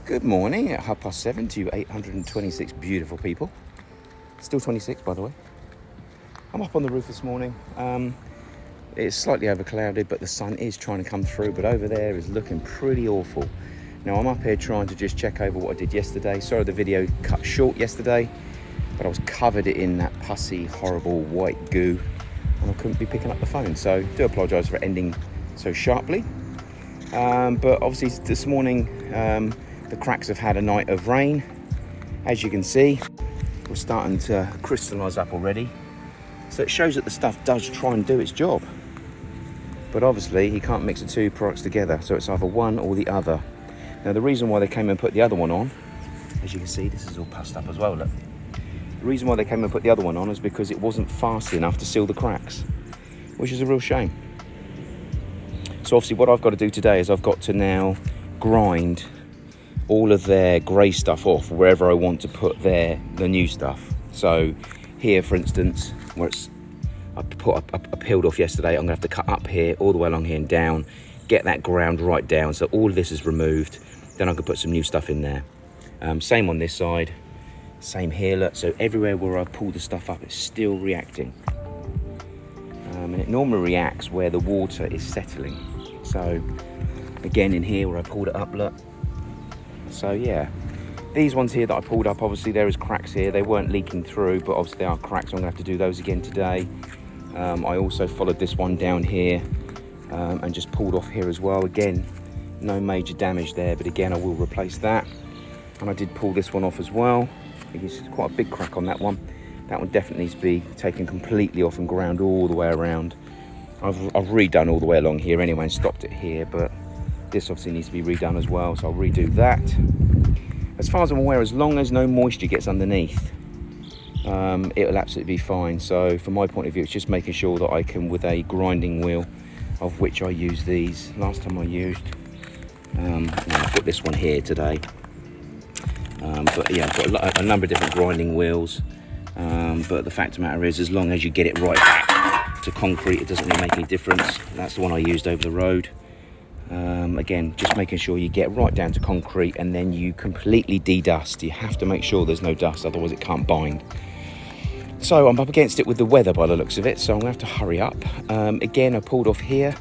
Good morning at 7:30 to you 826 beautiful people. Still 26, by the way. I'm up on the roof this morning. It's slightly overclouded, but the sun is trying to come through, but over there is looking pretty awful. Now I'm up here trying to just check over what I did yesterday. Sorry the video cut short yesterday, but I was covered in that pussy, horrible white goo, and I couldn't be picking up the phone, so do apologise for ending so sharply. But obviously this morning, the cracks have had a night of rain. As you can see, we're starting to crystallise up already. So it shows that the stuff does try and do its job. But obviously you can't mix the two products together, so it's either one or the other. Now the reason why they came and put the other one on, as you can see, this is all pussed up as well, look. The reason why they came and put the other one on is because it wasn't fast enough to seal the cracks, which is a real shame. So obviously what I've got to do today is I've got to now grind all of their grey stuff off wherever I want to put the new stuff. So here, for instance, where I peeled off yesterday, I'm gonna have to cut up here, all the way along here and down, get that ground right down, so all of this is removed. Then I can put some new stuff in there. Same on this side, same here, look. So everywhere where I pull the stuff up, it's still reacting. And it normally reacts where the water is settling. So again, in here where I pulled it up, look. So yeah, these ones here that I pulled up, obviously there is cracks here. They weren't leaking through, but obviously they are cracks, so I'm gonna have to do those again today. I also followed this one down here and just pulled off here as well. Again, no major damage there, but again, I will replace that. And I did pull this one off as well. I think it's quite a big crack on that one. That one definitely needs to be taken completely off and ground all the way around. I've redone all the way along here anyway and stopped it here, but this obviously needs to be redone as well, so I'll redo that. As far as I'm aware, as long as no moisture gets underneath, it'll absolutely be fine. So from my point of view, it's just making sure that I can, with a grinding wheel, of which I use these. Last time I used, I've got this one here today. But yeah, I've got a number of different grinding wheels. But the fact of the matter is, as long as you get it right back to concrete, it doesn't really make any difference. That's the one I used over the road. Again, just making sure you get right down to concrete and then you completely de-dust. You have to make sure there's no dust, otherwise it can't bind. So I'm up against it with the weather by the looks of it, so I'm gonna have to hurry up. Again, I pulled off here,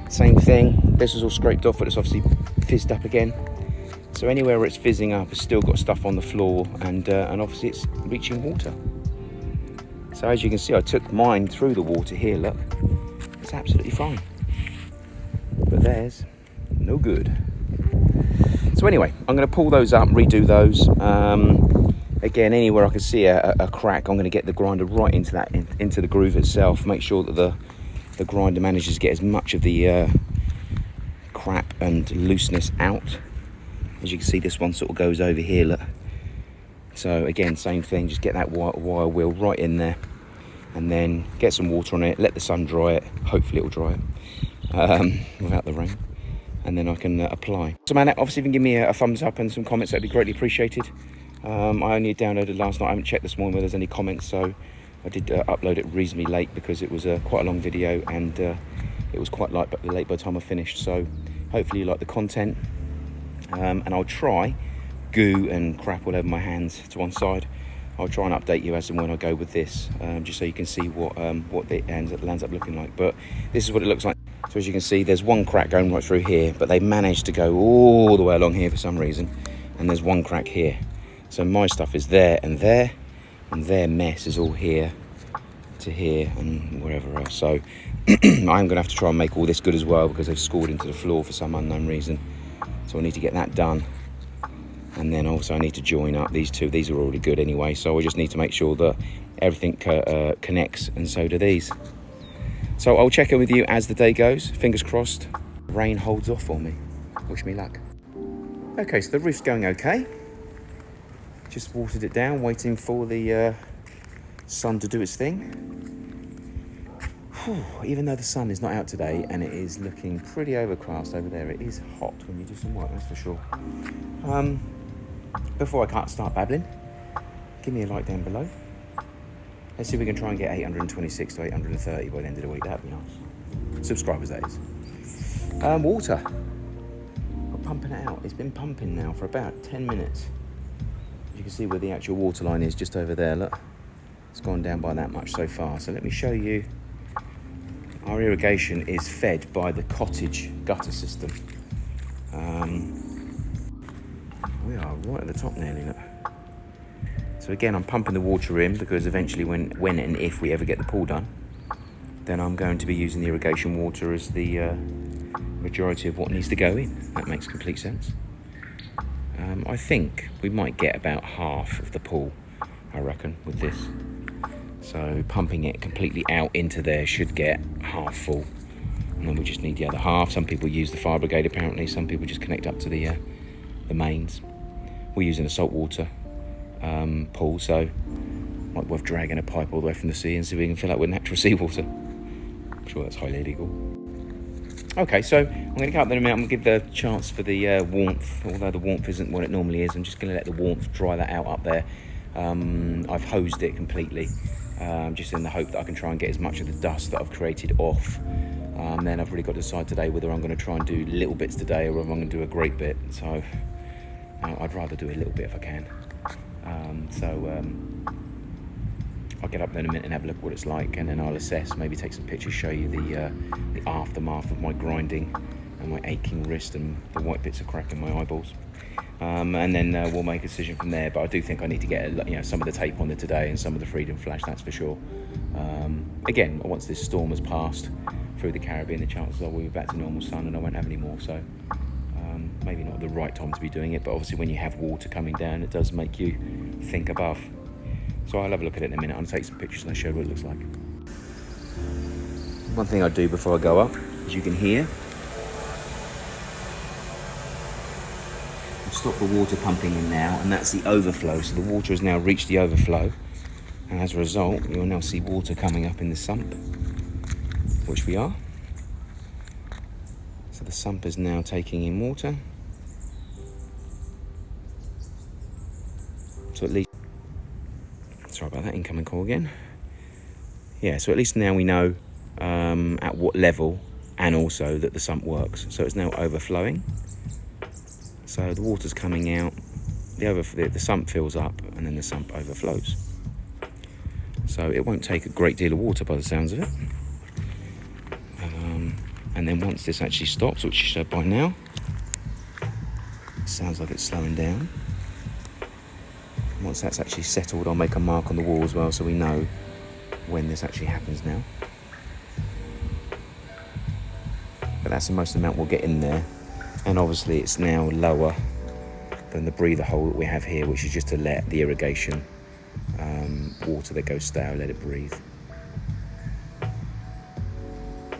same thing. This is all scraped off, but it's obviously fizzed up again. So anywhere where it's fizzing up, it's still got stuff on the floor, and obviously it's reaching water. So as you can see, I took mine through the water here, look. It's absolutely fine. But there's no good. So anyway, I'm going to pull those up, redo those. Again, anywhere I can see a crack, I'm going to get the grinder right into that, into the groove itself. Make sure that the grinder manages to get as much of the crap and looseness out. As you can see, this one sort of goes over here, look. So again, same thing, just get that wire wheel right in there and then get some water on it, let the sun dry it. Hopefully it'll dry it without the rain, and then I can apply. So man, obviously if you can give me a thumbs up and some comments, that'd be greatly appreciated. I only downloaded last night. I haven't checked this morning whether there's any comments, so I did upload it reasonably late because it was quite a long video, and it was quite late by the time I finished. So hopefully you like the content, and I'll try goo and crap all over my hands to one side. I'll try and update you as and when I go with this, just so you can see what it lands up looking like. But this is what it looks like. So as you can see, there's one crack going right through here, but they managed to go all the way along here for some reason, and there's one crack here. So my stuff is there, and their mess is all here to here and wherever else. So I'm gonna have to try and make all this good as well, because they've scored into the floor for some unknown reason. So I need to get that done. And then also I need to join up these two. These are already good anyway, so I just need to make sure that everything connects, and so do these. So I'll check in with you as the day goes. Fingers crossed rain holds off for me. Wish me luck. Okay, so the roof's going okay. Just watered it down, waiting for the sun to do its thing. Whew, even though the sun is not out today and it is looking pretty overcast over there, it is hot when you do some work, that's for sure. Before I start babbling, give me a like down below. Let's see if we can try and get 826 to 830 by the end of the week. That'd be nice. Subscribers, that is. Water. pumping it out. It's been pumping now for about 10 minutes. You can see where the actual water line is, just over there, look. It's gone down by that much so far. So let me show you. Our irrigation is fed by the cottage gutter system. We are right at the top nearly, look. So again, I'm pumping the water in because eventually when and if we ever get the pool done, then I'm going to be using the irrigation water as the majority of what needs to go in. That makes complete sense. I think we might get about half of the pool, I reckon, with this. So pumping it completely out into there should get half full. And then we just need the other half. Some people use the fire brigade apparently. Some people just connect up to the mains. We're using a saltwater pool, so might be worth dragging a pipe all the way from the sea and see if we can fill up with natural seawater. I'm sure that's highly illegal. Okay, so I'm going to go up there in a minute. I'm going to give the chance for the warmth, although the warmth isn't what it normally is. I'm just going to let the warmth dry that out up there. I've hosed it completely, just in the hope that I can try and get as much of the dust that I've created off. Then I've really got to decide today whether I'm going to try and do little bits today or whether I'm going to do a great bit. So I'd rather do a little bit if I can. I'll get up there in a minute and have a look at what it's like, and then I'll assess, maybe take some pictures, show you the aftermath of my grinding and my aching wrist and the white bits of crack in my eyeballs. And then we'll make a decision from there. But I do think I need to get some of the tape on there today and some of the Freedom Flash, that's for sure. Again, once this storm has passed through the Caribbean, the chances are we'll be back to normal sun and I won't have any more. So maybe not the right time to be doing it, but obviously when you have water coming down, it does make you think above. So I'll have a look at it in a minute. I'll take some pictures and I'll show you what it looks like. One thing I do before I go up, as you can hear, I've stopped the water pumping in now, and that's the overflow. So the water has now reached the overflow, and as a result, you'll now see water coming up in the sump, which we are. So the sump is now taking in water. So at least, sorry about that, incoming call again. Yeah, so at least now we know at what level, and also that the sump works. So it's now overflowing. So the water's coming out, the sump fills up, and then the sump overflows. So it won't take a great deal of water by the sounds of it. And then once this actually stops, which you should by now, it sounds like it's slowing down. Once that's actually settled, I'll make a mark on the wall as well, so we know when this actually happens now. But that's the most amount we'll get in there. And obviously it's now lower than the breather hole that we have here, which is just to let the irrigation water that goes stale, let it breathe.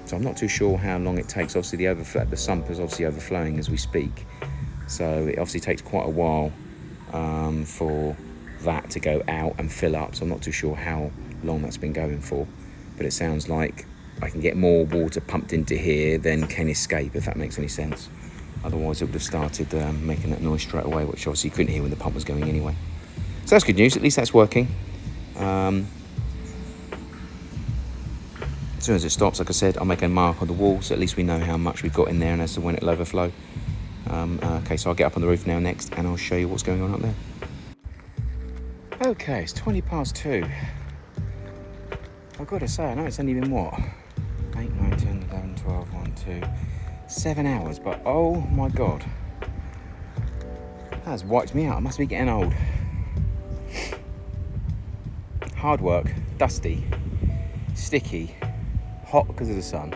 So I'm not too sure how long it takes. Obviously the sump is obviously overflowing as we speak. So it obviously takes quite a while for that to go out and fill up. So I'm not too sure how long that's been going for. But it sounds like I can get more water pumped into here than can escape, if that makes any sense. Otherwise it would have started making that noise straight away, which obviously you couldn't hear when the pump was going anyway. So that's good news, at least that's working. As soon as it stops, like I said, I'll make a mark on the wall, so at least we know how much we've got in there and as to when it'll overflow. Okay, so I'll get up on the roof now next and I'll show you what's going on up there. Okay, it's 2:20. I've got to say, I know it's only been what? 8, 9, 10, 11, 12, 1, 2, 7 hours, but oh my God. That's wiped me out, I must be getting old. Hard work, dusty, sticky, hot because of the sun,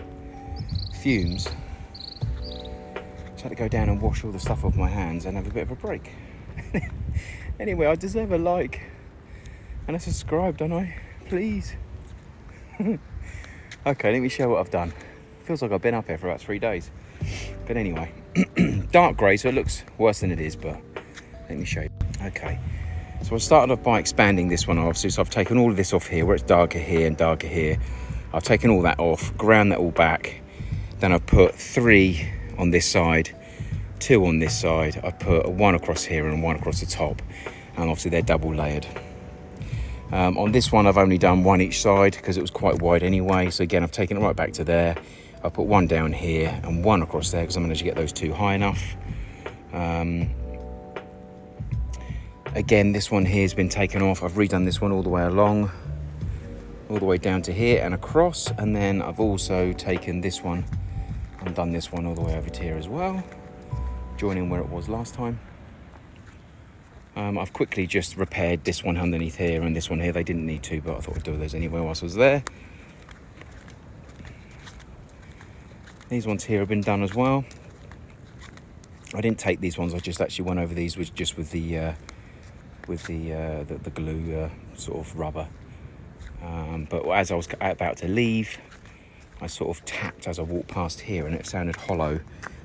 fumes. Just had to go down and wash all the stuff off my hands and have a bit of a break. Anyway, I deserve a like and a subscribe, don't I? Please. Okay, let me show what I've done. Feels like I've been up here for about 3 days. But anyway, dark grey, so it looks worse than it is, but let me show you. Okay, so I started off by expanding this one, obviously. So I've taken all of this off here, where it's darker here and darker here. I've taken all that off, ground that all back. Then I've put 3 on this side, 2 on this side. I've put 1 across here and 1 across the top. And obviously they're double layered. On this one, I've only done 1 each side because it was quite wide anyway. So again, I've taken it right back to there. I put 1 down here and 1 across there because I managed to get those 2 high enough. Again, this one here has been taken off. I've redone this one all the way along, all the way down to here and across, and then I've also taken this one and done this one all the way over to here as well, joining where it was last time. I've quickly just repaired this one underneath here and this one here. They didn't need to, but I thought I'd do those anyway whilst I was there. These ones here have been done as well. I didn't take these ones, I just actually went over these with the glue sort of rubber. But as I was about to leave, I sort of tapped as I walked past here and it sounded hollow,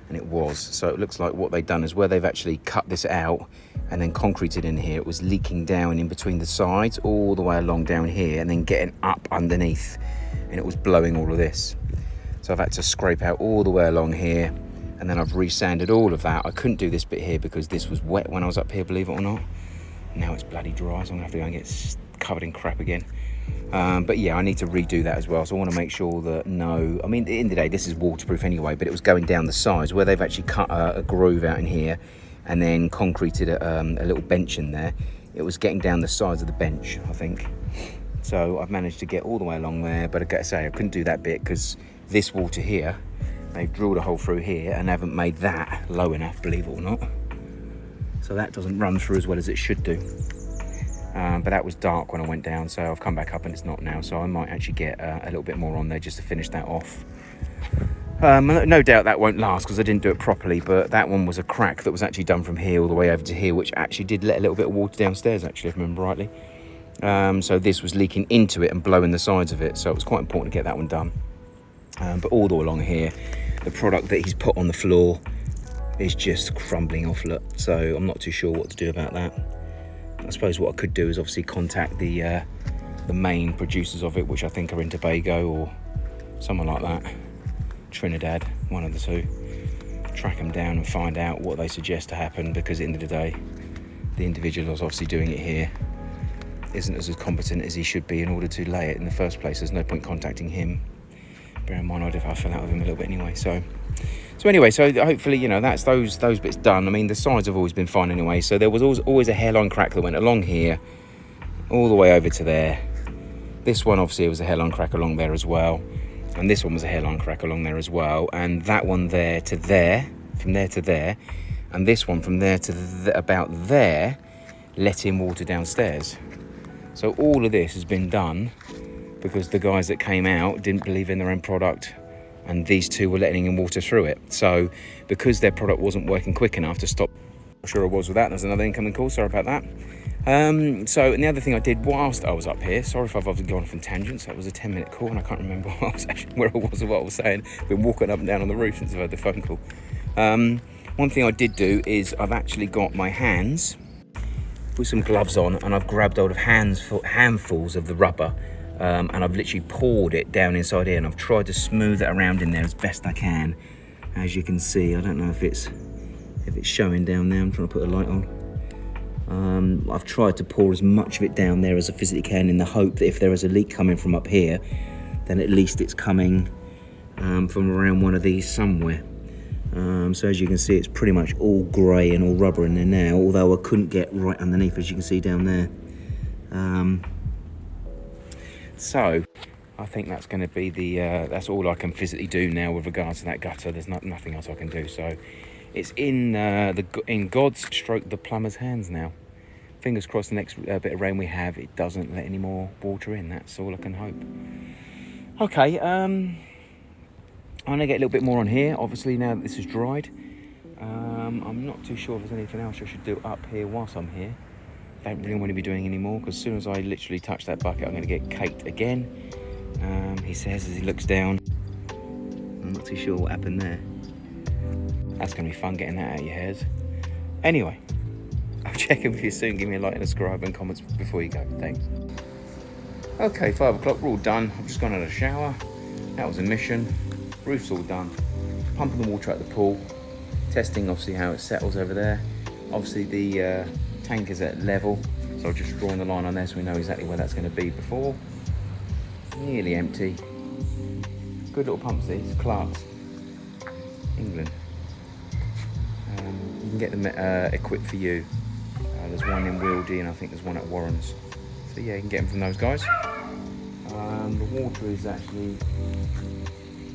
and it was. So it looks like what they've done is where they've actually cut this out and then concreted in here, it was leaking down in between the sides all the way along down here and then getting up underneath, and it was blowing all of this. So I've had to scrape out all the way along here, and then I've resanded all of that. I couldn't do this bit here because this was wet when I was up here, believe it or not. Now it's bloody dry, so I'm gonna have to go and get covered in crap again. But yeah, I need to redo that as well. So I want to make sure that I mean, at the end of the day, this is waterproof anyway, but it was going down the sides where they've actually cut a groove out in here and then concreted a little bench in there. It was getting down the sides of the bench, I think. So I've managed to get all the way along there, but I gotta say, I couldn't do that bit because this water here, they've drilled a hole through here and haven't made that low enough, believe it or not. So that doesn't run through as well as it should do. But that was dark when I went down, so I've come back up and it's not now, so I might actually get a little bit more on there just to finish that off. No doubt that won't last because I didn't do it properly, but that one was a crack that was actually done from here all the way over to here, which actually did let a little bit of water downstairs, actually, if I remember rightly. So this was leaking into it and blowing the sides of it, so it was quite important to get that one done. But all the way along here, the product that he's put on the floor is just crumbling off, look. So I'm not too sure what to do about that. I suppose what I could do is obviously contact the main producers of it, which I think are in Tobago or someone like that, Trinidad, one of the two. Track them down and find out what they suggest to happen, because at the end of the day, the individual who's obviously doing it here isn't as competent as he should be in order to lay it in the first place. There's no point contacting him. Bear in mind, I fell out with him a little bit anyway. So anyway, so hopefully, you know, that's those bits done. I mean, the sides have always been fine anyway. So there was always a hairline crack that went along here, all the way over to there. This one, obviously, was a hairline crack along there as well. And this one was a hairline crack along there as well. And that one there to there, from there to there. And this one from there to about there, let in water downstairs. So all of this has been done because the guys that came out didn't believe in their own product, and these two were letting in water through it. So because their product wasn't working quick enough to stop, I'm sure I was with that. There's another incoming call, sorry about that. And the other thing I did whilst I was up here, sorry if I've obviously gone off on tangents, that was a 10-minute call and I can't remember where I was or what I was saying. I've been walking up and down on the roof since I've had the phone call. One thing I did do is I've actually got my hands with some gloves on, and I've grabbed hold of handfuls of the rubber, and I've literally poured it down inside here, and I've tried to smooth it around in there as best I can. As you can see, I don't know if it's showing down there. I'm trying to put a light on. I've tried to pour as much of it down there as I physically can, in the hope that if there is a leak coming from up here, then at least it's coming from around one of these somewhere. So as you can see, it's pretty much all grey and all rubber in there now, although I couldn't get right underneath, as you can see down there. So I think that's going to be that's all I can physically do now with regards to that gutter. There's nothing else I can do. So it's in God's stroke the plumber's hands now. Fingers crossed the next bit of rain we have, it doesn't let any more water in. That's all I can hope. Okay, I'm going to get a little bit more on here, obviously, now that this is dried. I'm not too sure if there's anything else I should do up here whilst I'm here. Don't really want to be doing any more, because as soon as I literally touch that bucket, I'm going to get caked again. He says as he looks down. I'm not too sure what happened there. That's going to be fun, getting that out of your head. Anyway, I'll check in with you soon. Give me a like and a subscribe and comments before you go. Thanks. Okay, 5 o'clock, we're all done. I've just gone out of the shower. That was a mission. Roof's all done. Pumping the water out of the pool. Testing, obviously, how it settles over there. Obviously, the tank is at level, so I've just drawn the line on there so we know exactly where that's going to be before. Nearly empty. Good little pumps these. Clark's, England. can get them equipped for you. There's one in Wildy and I think there's one at Warren's. So yeah, you can get them from those guys. The water is actually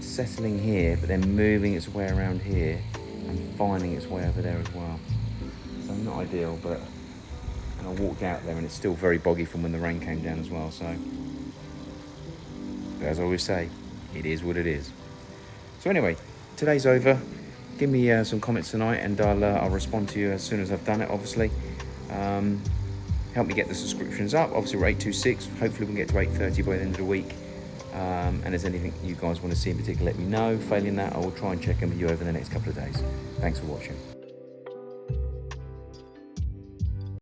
settling here, but then moving its way around here and finding its way over there as well. So not ideal, but and I walked out there and it's still very boggy from when the rain came down as well. So as I always say, it is what it is. So anyway, today's over. Give me some comments tonight and I'll respond to you as soon as I've done it, obviously. Help me get the subscriptions up. Obviously we're 826, hopefully we can get to 830 by the end of the week. And if there's anything you guys want to see in particular, let me know. Failing that, I will try and check in with you over the next couple of days. Thanks for watching.